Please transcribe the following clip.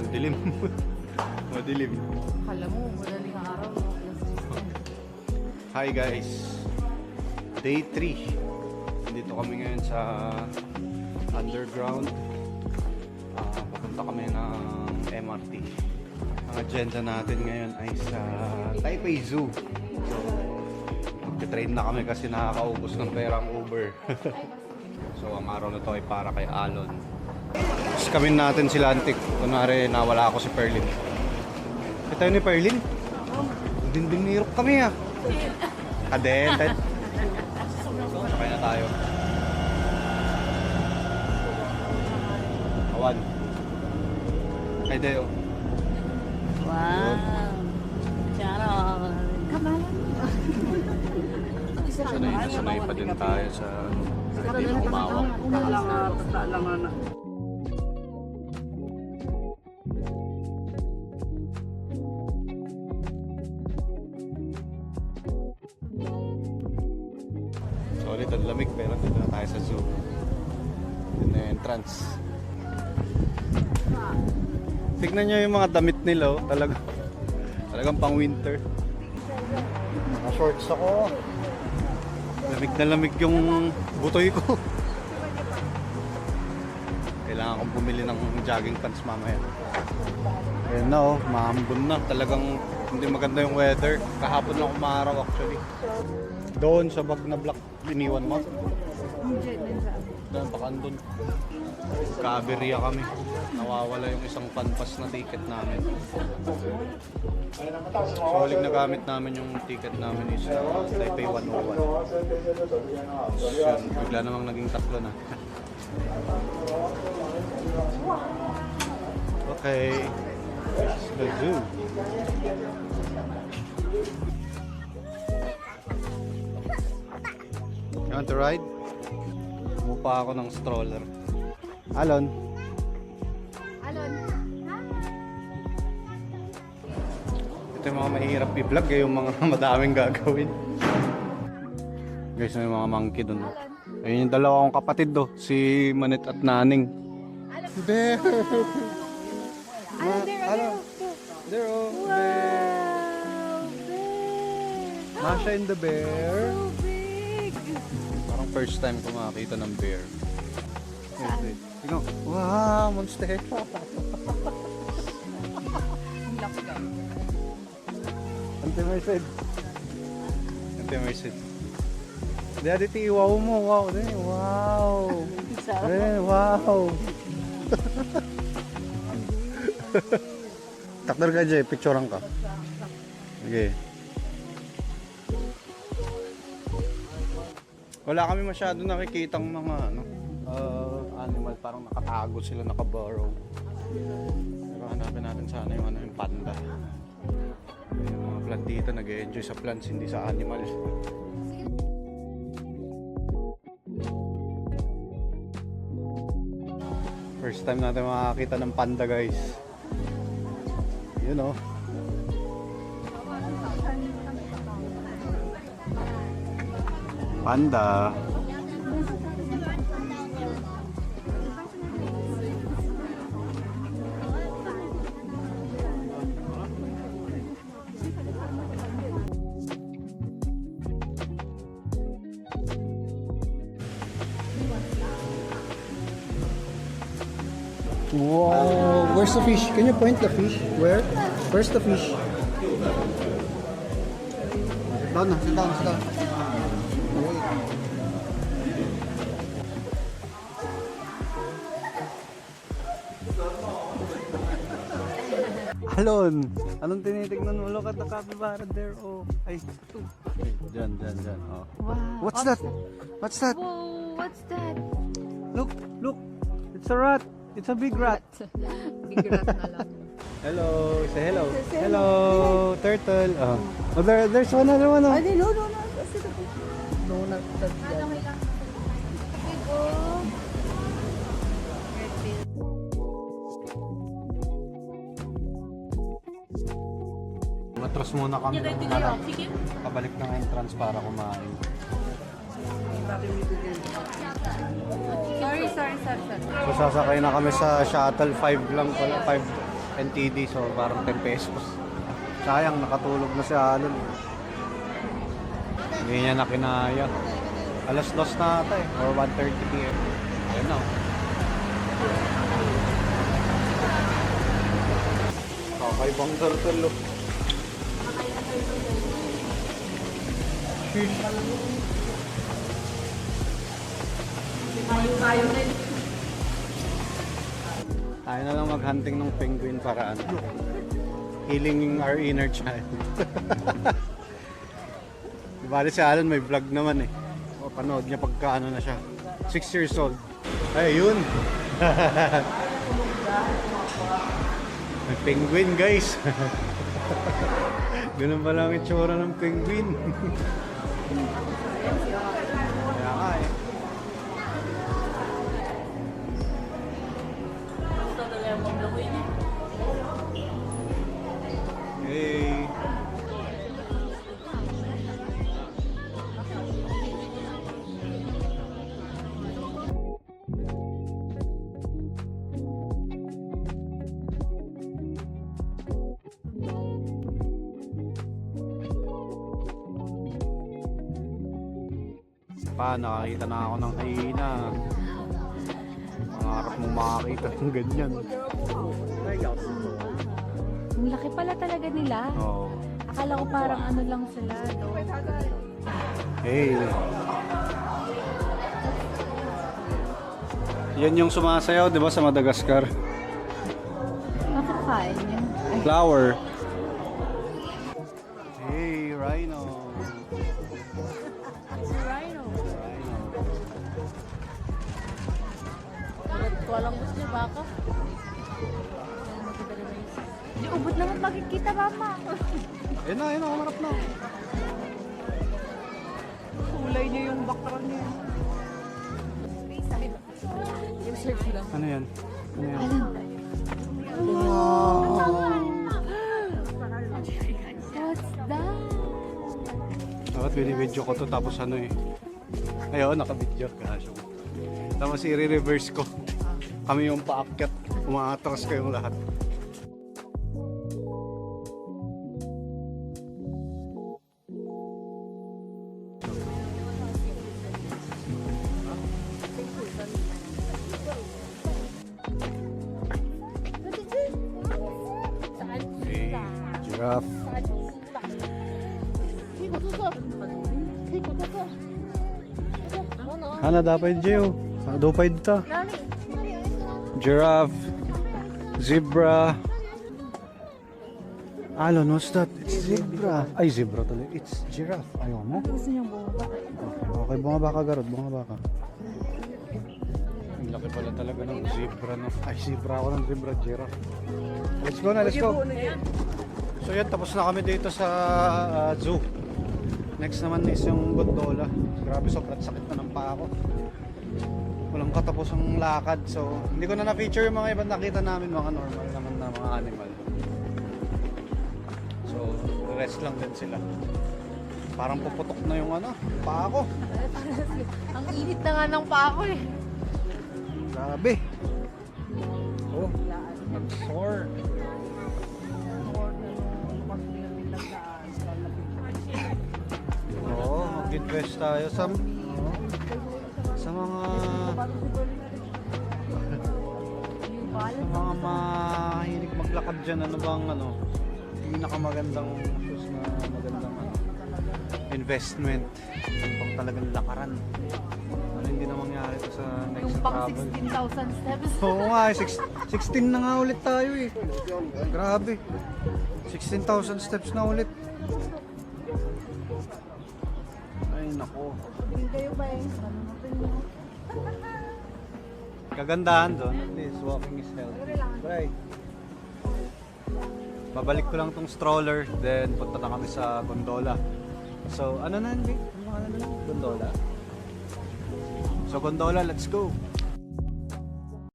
Madilim. Madilim. Akala mo, madaling araw. Hi guys. Day 3. Dito kami ngayon sa underground. Papunta kami ng MRT. Ang agenda natin ngayon ay sa Taipei Zoo. So, magte-train na kami kasi nakakaubos ng perang Uber. So, ang araw na to ay para kay Alon. Tapos kami natin sila antik. Kunwari, nawala ako si Perlin. Ito yun ni Perlin? Dinding nirok kami ah. Aden, Ted. Sakay na tayo. Awan. Ay, Deo. Wow. Charot. Kamalan. Sanay pa din tayo sa hindi mo umawak. Solid ang lamig pero dito na tayo sa zoo. Yun na yung entrance. Tignan nyo yung mga damit nila, oh. Talagang pang winter. Naka-shorts ako. Lamig na lamig yung butoy ko. Kailangan kong bumili ng jogging pants mamaya. Ayan na, oh, maambon na. Talagang hindi maganda yung weather. Kahapon lang umaraw actually. Doon sa bag na black, iniwan mo? Doon, baka doon. Kaaberya kami. Nawawala yung isang panpas na ticket namin. So, huling nagamit namin yung ticket namin is Taipei 101. So, yun, bigla namang naging tatlo na. Okay. Let's go zoo. You want to ride? Mupa ako ng stroller. Alon. Alon. Ito yung mga mahirap i-vlog, yung mga madaming gagawin. Guys, may mga monkey dun. Ayun yung dalawa kong kapatid do, si Manit at Naning. Bear! Alon! There oh! Bear! Masha and the bear. So big! Parang first time ko makakita ng bear. Tingnan. Wow! Monster! Ante Merced. Ante Merced. Daddy, tiwaw mo. Wow! Wow! Wow! Takdar ka dyan, picturean ka. Okay. Wala kami masyado nakikitang mga animal, parang nakatago sila, nakaburrow. Pero hanapin natin sana yung panda. Yung mga plantita nag-e-enjoy sa plants, hindi sa animals. First time natin makakita ng panda, guys. Yun oh. Panda. Wow, where's the fish? Can you point the fish? Where? Where's the fish? Sit down, sit down, sit down. Alon, anong tinitignan mo? Look at the capybara there. Oh, ay, ito. Okay, dyan. Oh. Wow. What's that? What's that? Whoa, what's that? Look. It's a rat. It's a big rat. Big rat na lang. Hello, say hello. Hello, turtle. Oh, there's another one. Oh. No. No, not that. Matros muna kami. Kabalik ng entrance para kumain. Sorry. So sasakay na kami sa shuttle 5 lang pala. NTD, so parang 10 pesos. Sayang, nakatulog na si Alon. Hindi niya na kinaya. Alas 2 na ata eh, or 1:30 p.m. Ayan na. Kakaibang turtle oh. Sheesh. Tayo na lang maghunting ng penguin para ano, healing our inner child. Bali si Alan may vlog naman eh. O, panood niya pagka ano na siya. 6 years old. Ay, yun. May penguin guys. Ganun pala ang itsura ng penguin. Kaya nga eh. Hey. Nakakita na ako ng hyena. Pangarap mo makakita ng ganyan. Ang laki pala talaga nila. Oo. Akala ko parang ano lang sila. Hey. Yan yung sumasayaw, di ba, sa Madagascar? Makakain niya. Ay, Flower. Hey, rhino. rhino. Rhino. Walang gusto niya baka. Di ubod naman makikita, mama. Ayun na, umarap na. Kulay niya yung background niya. Yung search lang. Ano yan? Ano yan? What's that? Dapat binibidyo ko to tapos ano eh. Ayun, nakabidyo. Kasyo ko. Tapos i-reverse ko. Kami yung paakyat. Umaatras kayong lahat. Hey, giraffe. Hana dapat Gio. Dapat dito. Giraffe, zebra. Alon, what's that? It's zebra. Ay, zebra tuloy. It's giraffe. Ayaw mo? Gusto niyang bumaba. Okay, bumaba ka, Garod. Bumaba ka. Ang laki pala talaga ng zebra, no? Ay, zebra ako ng zebra, giraffe. Let's go na, let's go. So yan, tapos na kami dito sa zoo. Next naman is yung gondola. Grabe, sobrang sakit na ng paa ko. Walang katapusang lakad. So, hindi ko na na-feature yung mga ibang nakita namin. Mga normal naman na mga animal. So, rest lang din sila. Parang puputok na yung ano, paa ko. Ang init na nga ng paa ko eh. Grabe. Oh, nag-sore. Oo, mag-invest tayo sa mga mahilig maglakad dyan. Ano bang ano, pinakamagandang shoes na magandang ano, investment. Yung pang talagang lakaran. Ano hindi na mangyari to sa next Yung pang travel. 16,000 steps. Oo nga, 16 na nga ulit tayo eh. Grabe. 16,000 steps na ulit. Ay nako. Kayo ba eh? Kagandahan doon, at least walking is healthy. Right. Babalik ko lang tong stroller, then punta na kami sa gondola. So, ano na yun, Vic? Ano pangalan na? Gondola? So, gondola, let's go!